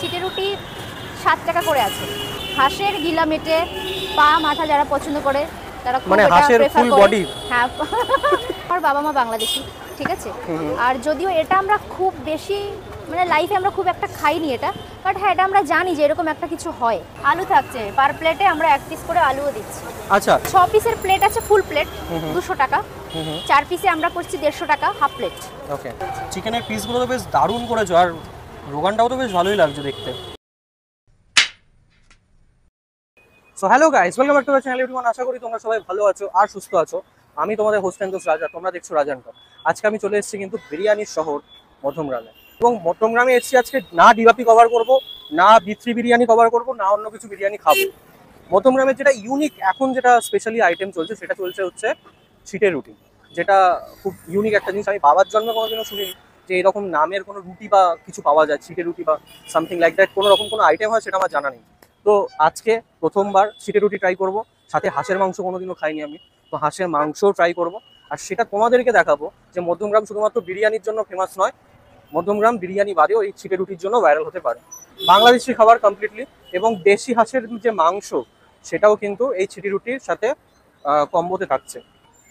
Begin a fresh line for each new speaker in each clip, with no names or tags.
ছিটে রুটি 7 টাকা করে আছে। হাঁসের গিলা মেটে পা মাথা যারা পছন্দ করে তারা
মানে হাঁসের ফুল বডি।
হ্যাঁ, আমার বাবা মা বাংলাদেশি, ঠিক আছে। আর যদিও এটা আমরা খুব বেশি মানে লাইফে আমরা খুব একটা খাইনি এটা, বাট হ্যাঁ এটা আমরা জানি যে এরকম একটা কিছু হয়। আলু থাকছে পার প্লেটে, আমরা 1 পিস করে আলুও দিচ্ছি।
আচ্ছা,
6 পিসের প্লেট আছে, ফুল প্লেট 200 টাকা। 4 পিসে আমরা করছি 150 টাকা হাফ প্লেট।
ওকে, চিকেনের পিসগুলো তো বেশ দারুণ করেছো, আর রোগানটাও তো বেশ ভালোই লাগছে দেখতে। So hello guys, welcome back to my channel everyone. আশা করি তোমরা সবাই ভালো আছো আর সুস্থ আছো। আমি তোমাদের হোস্ট এন্ড রাজা, তোমরা দেখছো রাজানক। আজকে আমি চলে এসেছি কিন্তু বিরিয়ানির শহর মধ্যমগ্রামে, এবং মধ্যমগ্রামে এসেছি আজকে না ডিবাপি কভার করব, না বিথ্রি বিরিয়ানি কভার করব, না অন্য কিছু বিরিয়ানি খাবো। মধ্যমগ্রামের যেটা ইউনিক এখন যেটা স্পেশালি আইটেম চলছে সেটা চলছে হচ্ছে ছিটে রুটি, যেটা খুব ইউনিক একটা জিনিস। আমি বাবার জন্মে কোনোদিনও শুনিনি যে এরকম নামের কোনো রুটি বা কিছু পাওয়া যায়, ছিটে রুটি বা সামথিং লাইক দ্যাট কোনো রকম কোনো আইটেম হয় সেটা আমার জানা নেই। তো আজকে প্রথমবার ছিটে রুটি ট্রাই করব, সাথে হাঁসের মাংস কোনোদিনও খাইনি আমি, তো হাঁসের মাংসও ট্রাই করব। আর সেটা তোমাদেরকে দেখাবো যে মধ্যমগ্রাম শুধুমাত্র বিরিয়ানির জন্য ফেমাস নয়, মধ্যমগ্রাম বিরিয়ানি বাদেও এই ছিটে রুটির জন্য ভাইরাল হতে পারে। বাংলাদেশি খাবার কমপ্লিটলি, এবং দেশি হাঁসের যে মাংস সেটাও কিন্তু এই ছিটে রুটির সাথে কম্বোতে থাকছে।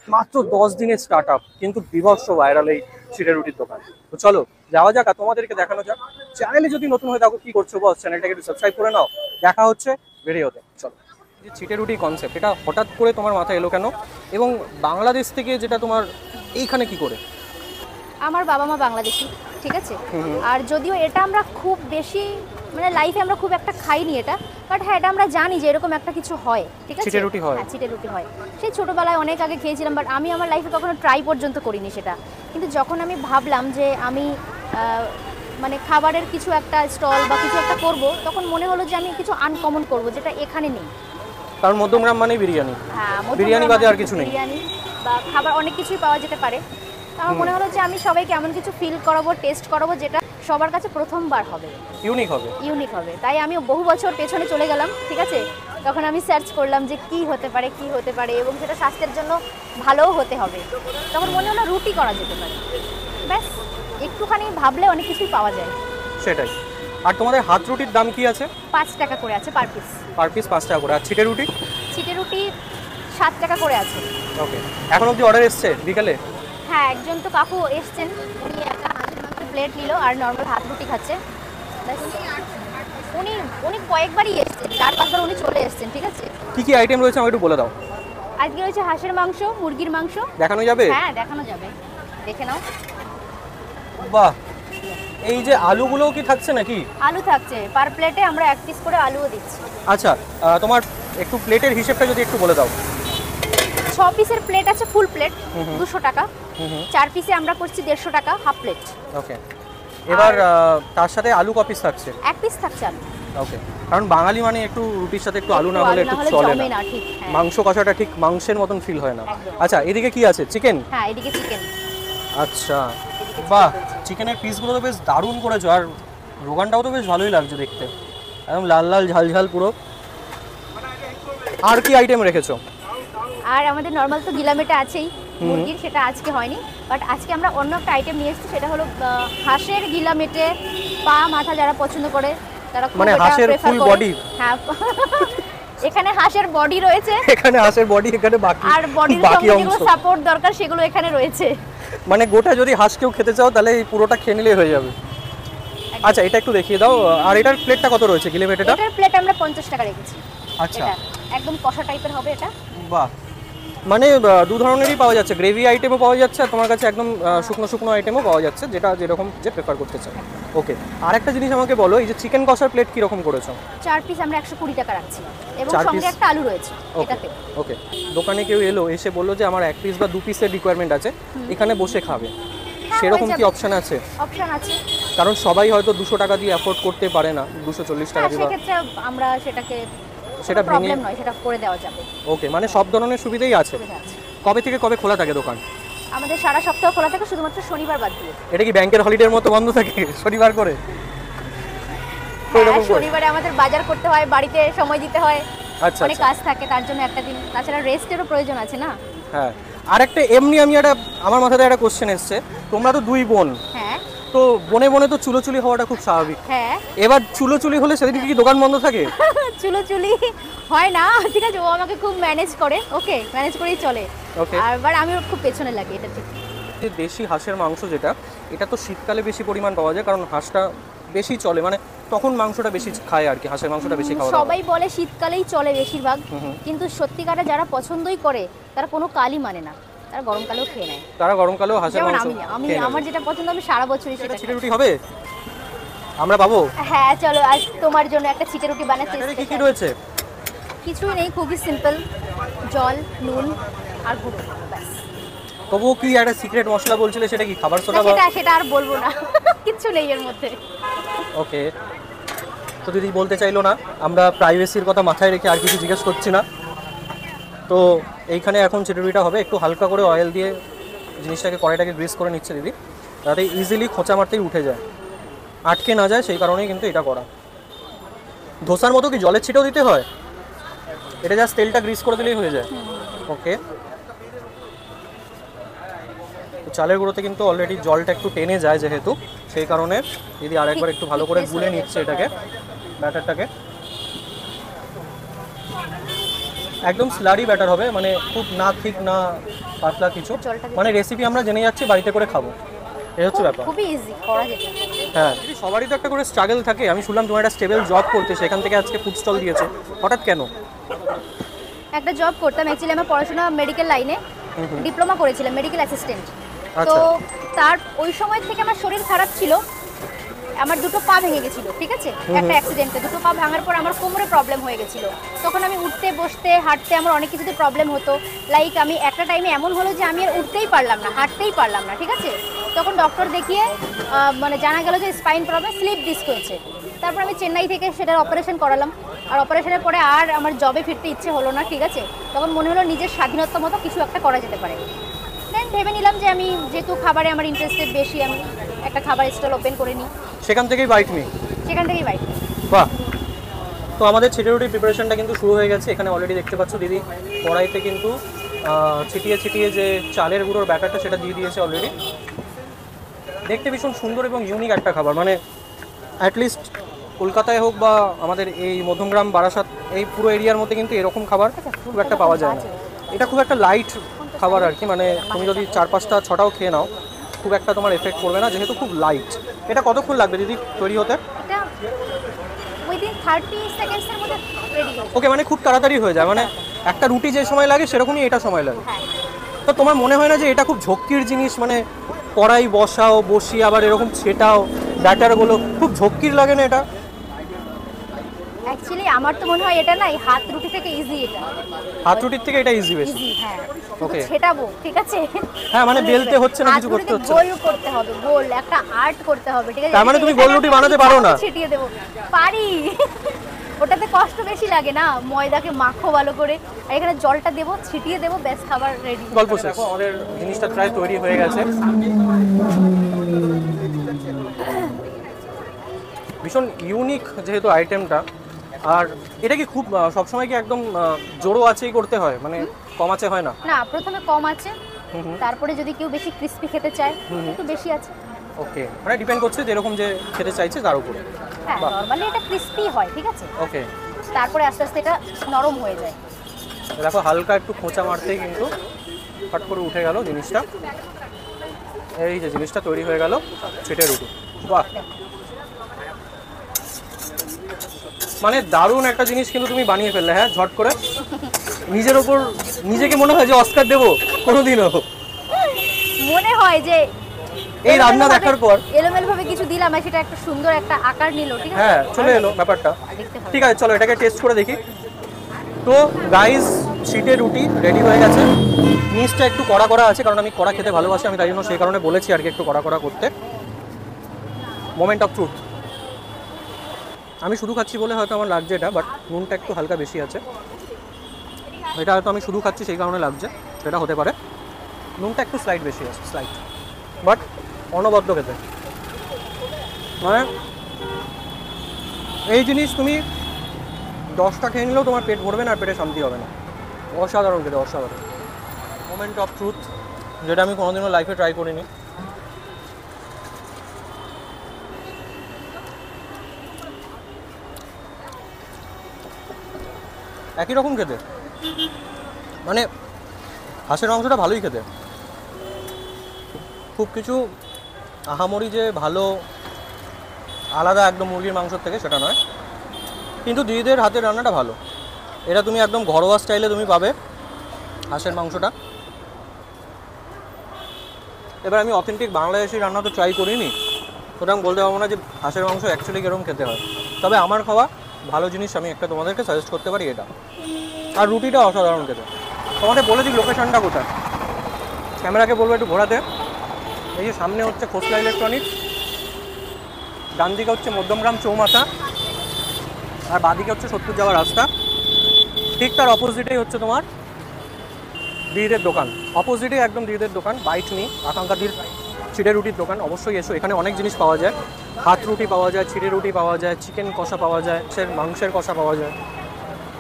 মাত্র 10 দিনের স্টার্ট আপ, কিন্তু বিভৎস ভাইরাল এই ছিটে রুটির দোকান। তো চলো যাওয়া যাক আর তোমাদেরকে দেখানো যাক। চ্যানেলে যদি নতুন হয়ে থাকো কি করছো বস, চ্যানেলটাকে একটু সাবস্ক্রাইব করে নাও। দেখা হচ্ছে ভিডিওতে, চলো। যে ছিটে রুটি কনসেপ্ট, এটা হঠাৎ করে তোমার মাথায় এলো কেন, এবং বাংলাদেশ থেকে যেটা তোমার এইখানে কি করে?
আমার বাবা মা বাংলাদেশি, ঠিক আছে। আর যদিও এটা আমরা খুব বেশি মানে লাইফে আমরা খুব একটা খাইনি এটা, বাট হ্যাঁ এটা আমরা জানি যে এরকম একটা কিছু হয়, ঠিক আছে।
ছিটে রুটি হয়?
হ্যাঁ, ছিটে রুটি হয়। সেই ছোটোবেলায় অনেক আগে খেয়েছিলাম, বাট আমি আমার লাইফে কখনো ট্রাই পর্যন্ত করিনি সেটা। কিন্তু যখন আমি ভাবলাম যে আমি মানে খাবারের কিছু একটা স্টল বা কিছু একটা করব, তখন মনে হলো যে আমি কিছু আনকমন করব যেটা এখানে নেই।
কারণ মধ্যমগ্রাম মানেই বিরিয়ানি।
হ্যাঁ,
বিরিয়ানি বাদে আর কিছু নেই।
বিরিয়ানি বা খাবার অনেক কিছুই পাওয়া যেতে পারে। আমার মনে হলো যে আমি সবাইকে এমন কিছু ফিল করাবো, টেস্ট করাবো যেটা সবার কাছে প্রথমবার হবে,
ইউনিক হবে।
ইউনিক হবে। তাই আমি বহু বছর পেছনে চলে গেলাম, ঠিক আছে। তখন আমি সার্চ করলাম যে কি হতে পারে, কি হতে পারে, এবং সেটা স্বাস্থ্যের জন্য ভালোও হতে হবে। তখন মনে হলো রুটি করা যেতে পারে। ব্যাস, একটুখানি ভাবলে অনেক কিছুই পাওয়া যায়।
সেটাই। আর তোমাদের হাত রুটির দাম কি আছে?
5 টাকা করে আছে পার পিস।
পার পিস 5 টাকা করে। আর ছিটে রুটি?
ছিটে রুটি 7 টাকা করে আছে। ওকে,
এখন অবধি অর্ডার এসছে বিকালে?
হ্যাঁ, একজন তো কাকু এসছেন, উনি একটা হাঁসের মাংস প্লেট নিল আর নর্মাল হাত রুটি খাচ্ছে। উনি কয়েকবারই এসছেন, 4-5 বার উনি চলে এসছেন, ঠিক আছে।
কি কি আইটেম রয়েছে আমাকে একটু বলে দাও।
আজকে রয়েছে হাঁসের মাংস, মুরগির মাংস।
দেখানো যাবে?
হ্যাঁ, দেখানো যাবে, দেখে নাও।
বাহ, এই যে আলুগুলোও কি থাকছে নাকি?
আলু থাকছে পার প্লেটে, আমরা 1 পিস করে আলুও দিচ্ছি।
আচ্ছা, তোমার একটু প্লেটের হিসেবটা যদি একটু বলে দাও।
6 পিসের প্লেট আছে, ফুল প্লেট 200 টাকা। 4 পিসে আমরা করছি 150 টাকা হাফ প্লেট।
ওকে, এবার তার সাথে আলু ক পিস থাকছে?
1 পিস থাকছে আলু।
ওকে, কারণ বাঙালি মানে একটু রুটির সাথে একটু আলু না হলে একটু চলে না,
ঠিক।
মাংস কষাটা ঠিক মাংসের মতন ফিল হয় না। আচ্ছা, এদিকে কি আছে? চিকেন?
হ্যাঁ, এদিকে চিকেন।
আচ্ছা, বাহ, চিকেনের পিসগুলো তো বেশ দারুণ করেছো, আর রোগানটাও তো বেশ ভালোই লাগছে দেখতে, একদম লাল লাল ঝাল ঝাল পুরো। আর কি আইটেম রেখেছো?
আর আমাদের নর্মাল তো গিলামেটা আছেই মুরগির, সেটা আজকে হয়নি, বাট আজকে আমরা অন্য একটা আইটেম নিয়ে এসেছি। সেটা হলো হাঁসের গিলামেটে পা মাথা যারা পছন্দ করে তারা
মানে হাঁসের ফুল বডি।
হ্যাঁ, এখানে হাঁসের বডি রয়েছে,
এখানে হাঁসের বডি, এখানে বাকি
আর বডির সঙ্গে যেগুলো সাপোর্ট দরকার সেগুলো এখানে রয়েছে।
মানে গোটা যদি হাঁস কেউ খেতে চাও তাহলে এই পুরোটা খেয়ে নিলেই হয়ে যাবে। আচ্ছা, এটা একটু দেখিয়ে দাও। আর এটার প্লেটটা কত রয়েছে গিলামেটেটা?
এটার প্লেট আমরা 50 টাকা রেখেছি।
আচ্ছা,
এটা একদম কষা টাইপের হবে এটা।
বাহ, মানে দু ধরনেরই পাওয়া যাচ্ছে, গ্রেভি আইটেমও পাওয়া যাচ্ছে আর তোমার কাছে একদম শুকনো শুকনো আইটেমও পাওয়া যাচ্ছে, যেটা যেরকম যে প্রেফার করতে চায়। ওকে, আর একটা জিনিস আমাকে বলো, এই যে চিকেন কষার প্লেট কি রকম করেছো?
4 পিস আমরা 120 টাকা রাখছি, এবং সঙ্গে একটা আলু রয়েছে এটাতে।
ওকে, দোকানে কেউ এলো এসে বললো যে আমার 1 পিস বা 2 পিসের রিকোয়ারমেন্ট আছে, এখানে বসে খাবে, সেরকম কি অপশন আছে?
অপশন আছে,
কারণ সবাই হয়তো 200 টাকা দিয়ে অ্যাফোর্ড করতে পারে না, 240 টাকা দিয়ে।
সেক্ষেত্রে আমরা সেটা
ভেঙে
প্রবলেম নয়, সেটা করে দেওয়া যাবে।
ওকে, মানে সব ধরনের সুবিধাই আছে। কবে থেকে কবে খোলা থাকে দোকান?
আমাদের সারা সপ্তাহ খোলা থাকে, শুধুমাত্র শনিবার বাদ দিয়ে।
এটা কি ব্যাংকের হলিডের মতো বন্ধ থাকে শনিবার করে?
শনিবারে আমাদের বাজার করতে হয়, বাড়িতে সময় দিতে হয়,
আচ্ছা,
অনেক কাজ থাকে, তার জন্য একটা দিন। তাছাড়া রেস্টেরও প্রয়োজন আছে না।
হ্যাঁ, আর একটা এমনি আমি আমার মাথাতে একটা কোশ্চেন এসছে, তোমরা তো 2 বোন।
হ্যাঁ,
তো বনে বনে তো চুলোচুলি হওয়াটা খুব স্বাভাবিক।
হ্যাঁ
এবার চুলোচুলি হলে সেদিকে কি দোকান বন্ধ থাকে?
চুলোচুলি হয় না, ঠিক আছে, ও আমাকে খুব ম্যানেজ করে, ওকে ম্যানেজ করেই চলে।
ওকে।
আর বাট আমি ওর খুব পেছনে লাগি, এটা ঠিক।
যে দেশি হাঁসের মাংস যেটা, এটা তো শীতকালে বেশি পরিমাণ পাওয়া যায়, কারণ হাঁসটা বেশি চলে, মানে তখন মাংসটা বেশি খায় আর কি, হাঁসের মাংসটা বেশি খাওয়া দাওয়া।
সবাই বলে শীতকালেই চলে বেশিরভাগ, কিন্তু সত্যিকারে যারা পছন্দই করে তারা কোনো কালই মানে না, তারা গরমকালেও খেয়ে নেয়।
তারা গরমকালেও হাঁসের
যেমন
মাংস
আমি আমি
খেয়ে নেয়।
আমার যেটা পছন্দ আমি সারা বছরই সেটা
ছিটে রুটি হবে আমরা পাবো?
হ্যাঁ চলো আজ তোমার জন্য একটা চিটে রুটি বানাচ্ছি।
এটাতে কি কি রয়েছে?
কিছুই নেই, খুবই সিম্পল, জল, নুন আর গুঁড়ো, ব্যাস।
তবুও কি একটা সিক্রেট মশলা বলছিলে, সেটা কি খাবার
না,
সোডা বা?
সেটা আর বলবো না, কিচ্ছু নেই এর মধ্যে।
ওকে, তো দিদি বলতে চাইলো না, আমরা প্রাইভেসির কথা মাথায় রেখে আর কিছু জিজ্ঞেস করছি না। তো এইখানে এখন চিটুরিটা হবে, একটু হালকা করে অয়েল দিয়ে জিনিসটাকে, কড়াইটাকে গ্রিস করে নিচ্ছে দিদি, যাতে ইজিলি খোঁচা মারতেই উঠে যায়, আটকে না যায়, সেই কারণেই কিন্তু এটা করা। ধোসার মতো কি জলের ছিটেও দিতে হয়? এটা জাস্ট তেলটা গ্রিস করে দিলেই হয়ে যায়। ওকে, চালের গুঁড়োতে কিন্তু অলরেডি জলটা একটু টেনে যায়, যেহেতু সেই কারণে দিদি আরেকবার একটু ভালো করে গুলে নিচ্ছে এটাকে, ব্যাটারটাকে। একদম স্লারি ব্যাটার হবে, মানে খুব না ঠিক না পাতলা কিছু, মানে রেসিপি আমরা জেনে যাচ্ছি, বাড়িতে করে খাবো, এই হচ্ছে ব্যাপার।
খুবই ইজি করা যেত।
হ্যাঁ, সবারই তো একটা করে স্ট্রাগল থাকে। আমি শুনলাম তোমার একটা স্টেবল জব করতে, সেখান থেকে আজকে ফুড স্টল দিয়েছো, হঠাৎ কেন?
একটা জব করতাম, অ্যাকচুয়ালি আমার পড়াশোনা মেডিকেল লাইনে, ডিপ্লোমা করেছিলাম মেডিকেল অ্যাসিস্ট্যান্ট। তো তার ওই সময় থেকে আমার শরীর খারাপ ছিল, আমার দুটো পা ভেঙে গেছিল, ঠিক আছে, একটা অ্যাক্সিডেন্টে দুটো পা ভাঙার পর আমার কোমরে প্রবলেম হয়ে গেছিল। তখন আমি উঠতে বসতে হাঁটতে আমার অনেক কিছুতে প্রবলেম হতো। লাইক আমি একটা টাইমে এমন হলো যে আমি আর উঠতেই পারলাম না, হাঁটতেই পারলাম না, ঠিক আছে। তখন ডক্টর দেখিয়ে মানে জানা গেল যে স্পাইন প্রবলেম, স্লিপ ডিস্ক হয়েছে। তারপর আমি চেন্নাই থেকে সেটার অপারেশন করালাম, আর অপারেশনের পরে আর আমার জবে ফিরতে ইচ্ছে হলো না, ঠিক আছে। তখন মনে হলো নিজের স্বাধীনতা মতো কিছু একটা করা যেতে পারে। দেন ভেবে নিলাম যে আমি যেহেতু খাবারে আমার ইন্টারেস্টেড বেশি, আমি একটা খাবার স্টল ওপেন করে নিই।
সেখান থেকেই বাইক নিই?
সেখান থেকেই বাইক।
বাহ, তো আমাদের ছিটে রুটির প্রিপারেশনটা কিন্তু শুরু হয়ে গেছে। এখানে অলরেডি দেখতে পাচ্ছ দিদি কড়াইতে কিন্তু ছিটিয়ে ছিটিয়ে যে চালের গুঁড়োর ব্যাটারটা, সেটা দিয়ে দিয়েছে অলরেডি। দেখতে ভীষণ সুন্দর এবং ইউনিক একটা খাবার, মানে অ্যাটলিস্ট কলকাতায় হোক বা আমাদের এই মধ্যমগ্রাম বারাসাত এই পুরো এরিয়ার মধ্যে কিন্তু এরকম খাবার খুব একটা পাওয়া যায় না। এটা খুব একটা লাইট খাবার আর কি, মানে তুমি যদি 4-5টা 6টাও খেয়ে নাও খুব একটা তোমার এফেক্ট করবে না, যেহেতু খুব লাইট। এটা কতক্ষণ লাগবে দিদি তৈরি হতে?
এটা উইদিন 30 সেকেন্ডসের মধ্যে রেডি হয়ে যায়।
ওকে, মানে খুব তাড়াতাড়ি হয়ে যায়, মানে একটা রুটি যে সময় লাগে সেরকমই এটা সময় লাগে।
হ্যাঁ,
তো তোমার মনে হয় না যে এটা খুব ঝক্কির জিনিস, মানে কড়াই বসাও, বসিয়ে আবার এরকম ছেটাও, ব্যাটারগুলো খুব ঝক্কির লাগে না এটা?
অ্যাকচুয়ালি আমার তো মনে হয় এটা না, এই হাত রুটি থেকে ইজি এটা।
হাত রুটির থেকে এটা ইজি বেশি?
ইজি, হ্যাঁ।
ওকে,
ছেটাবো, ঠিক আছে।
হ্যাঁ, মানে বেলতে হচ্ছে না, কিছু করতে হচ্ছে না।
গোল করতে হবে, গোল একটা আর্ট করতে হবে, ঠিক আছে।
তার মানে তুমি গোল রুটি বানাতে পারো না?
ছিটিয়ে দেবো, পারি। ওটাতে কষ্ট বেশি লাগে না, ময়দাকে মাখো ভালো করে, আর এখানে জলটা দেবো, ছিটিয়ে দেবো, ব্যাস খাবার রেডি।
গল্প শেষ। আমাদের জিনিসটা প্রায় তৈরি হয়ে গেছে। ভীষণ ইউনিক যেহেতু আইটেমটা, আর এটা কি খুব সবসময় কি একদম জোরো আছেই করতে হয়, মানে কম আছে হয় না?
না, প্রথমে কম আছে, তারপরে যদি কেউ বেশি ক্রিস্পি খেতে চায় একটু বেশি আছে।
ওকে, মানে ডিপেন্ড করছে যেরকম যে খেতে চাইছে তার উপরে।
হ্যাঁ, নরমালি এটা ক্রিস্পি হয়, ঠিক আছে।
ওকে,
তারপরে আস্তে আস্তে এটা নরম হয়ে যায়।
দেখো হালকা একটু খোঁচা মারতেই কিন্তু ফট করে উঠে গেল জিনিসটা। এই যে জিনিসটা তৈরি হয়ে গেল ছিটে রুটি। বাহ, মানে দারুণ একটা জিনিস কিন্তু তুমি বানিয়ে ফেললে, হ্যাঁ, ঝট করে। নিজের ওপর নিজেকে মনে হয় যে অস্কার দেবো কোনোদিনও?
মনে হয় যে
এই রান্না দেখার পর
এলোমেলো ভাবে কিছু দিলাম, আর সেটা একটা সুন্দর একটা আকার নিল, ঠিক আছে।
হ্যাঁ, চলে এলো ব্যাপারটা।
দেখতে ভালো।
ঠিক আছে, চলো এটাকে টেস্ট করে দেখি। তো গাইস, ছিটে রুটি রেডি হয়ে গেছে। নিচটা একটু কড়া করা আছে, কারণ আমি কড়া খেতে ভালোবাসি, আমি তাই জন্য সেই কারণে বলেছি আর কি একটু কড়া কড়া করতে। Moment of truth. আমি শুধু খাচ্ছি বলে হয়তো আমার লাগছে এটা, বাট নুনটা একটু হালকা বেশি আছে। এটা হয়তো আমি শুধু খাচ্ছি সেই কারণে লাগছে, সেটা হতে পারে। নুনটা একটু স্লাইড বেশি আছে, স্লাইড, বাট অনবদ্য খেতে। মানে এই জিনিস তুমি 10টা খেয়ে নিলেও তোমার পেট ভরবে না, আর পেটে শান্তি হবে না। অসাধারণ খেতে, অসাধারণ। মোমেন্ট অফ ট্রুথ, যেটা আমি কোনোদিনও লাইফে ট্রাই করিনি। একই রকম খেতে, মানে হাঁসের মাংসটা ভালোই খেতে, খুব কিছু আহামরি যে ভালো আলাদা একদম মুরগির মাংসর থেকে সেটা নয়, কিন্তু দিদিদের হাতের রান্নাটা ভালো। এটা তুমি একদম ঘরোয়া স্টাইলে তুমি পাবে হাঁসের মাংসটা। এবার আমি অথেন্টিক বাংলাদেশি রান্না তো ট্রাই করিনি, সুতরাং বলতে পারবো না যে হাঁসের মাংস অ্যাকচুয়ালি কীরকম খেতে হয়। তবে আমার খাওয়া ভালো জিনিস আমি একটা তোমাদেরকে সাজেস্ট করতে পারি এটা। আর রুটিটা অসাধারণ খেতে। তোমাদের বলে দিই লোকেশনটা কোথায়, ক্যামেরাকে বলবো একটু ঘোরাতে। এই যে সামনে হচ্ছে খোসলা ইলেকট্রনিক্স, ডান দিকে হচ্ছে মধ্যমগ্রাম চৌমাথা, আর বাদিকে হচ্ছে সত্তর যাওয়ার রাস্তা। ঠিক তার অপোজিটেই হচ্ছে তোমার দিদিদের দোকান, অপোজিটে একদম দিদিদের দোকান, বাইট মি আকাঙ্ক্ষাদির চিড়ে রুটির দোকান। অবশ্যই এসো, এখানে অনেক জিনিস পাওয়া যায়, হাত রুটি পাওয়া যায়, চিড়ে রুটি পাওয়া যায়, চিকেন কষা পাওয়া যায়, মাংসের কষা পাওয়া যায়,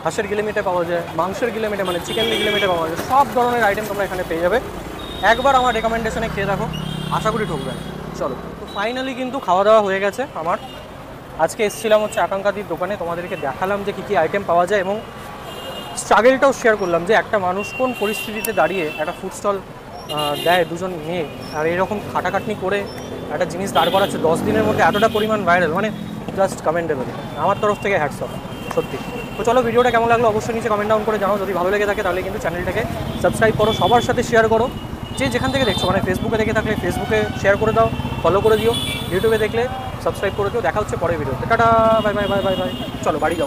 হাঁসের গিলেমিটে পাওয়া যায়, মাংসের গিলেমিটে মানে চিকেন গিলেমিটে পাওয়া যায়, সব ধরনের আইটেম তোমরা এখানে পেয়ে যাবে। একবার আমার রেকমেন্ডেশনে খেয়ে দেখো, আশা করি ঠকবে না। চলো, তো ফাইনালি কিন্তু খাওয়া দাওয়া হয়ে গেছে আমার। আজকে এসেছিলাম হচ্ছে আকাঙ্ক্ষাদির দোকানে, তোমাদেরকে দেখালাম যে কী কী আইটেম পাওয়া যায় এবং স্ট্রাগলটাও শেয়ার করলাম যে একটা মানুষ কোন পরিস্থিতিতে দাঁড়িয়ে একটা ফুড স্টল দেয়, দুজন মেয়ে, আর এরকম খাটাখাটনি করে একটা জিনিস দাঁড় করাচ্ছে 10 দিনের মধ্যে এতটা পরিমাণ ভাইরাল, মানে জাস্ট কমেন্টেবল। আমার তরফ থেকে হ্যাটস অফ সত্যি। তো চলো, ভিডিওটা কেমন লাগলো অবশ্যই নিচে কমেন্ট ডাউন করে জানাও। যদি ভালো লেগে থাকে তাহলে কিন্তু চ্যানেলটাকে সাবস্ক্রাইব করো, সবার সাথে শেয়ার করো, যে যেখান থেকে দেখছো, মানে ফেসবুকে দেখে থাকলে ফেসবুকে শেয়ার করে দাও, ফলো করে দিও, ইউটিউবে দেখলে সাবস্ক্রাইব করে দিও। দেখা হচ্ছে পরের ভিডিওতে। Tata, bye bye bye bye bye. চলো বাড়ি যাও।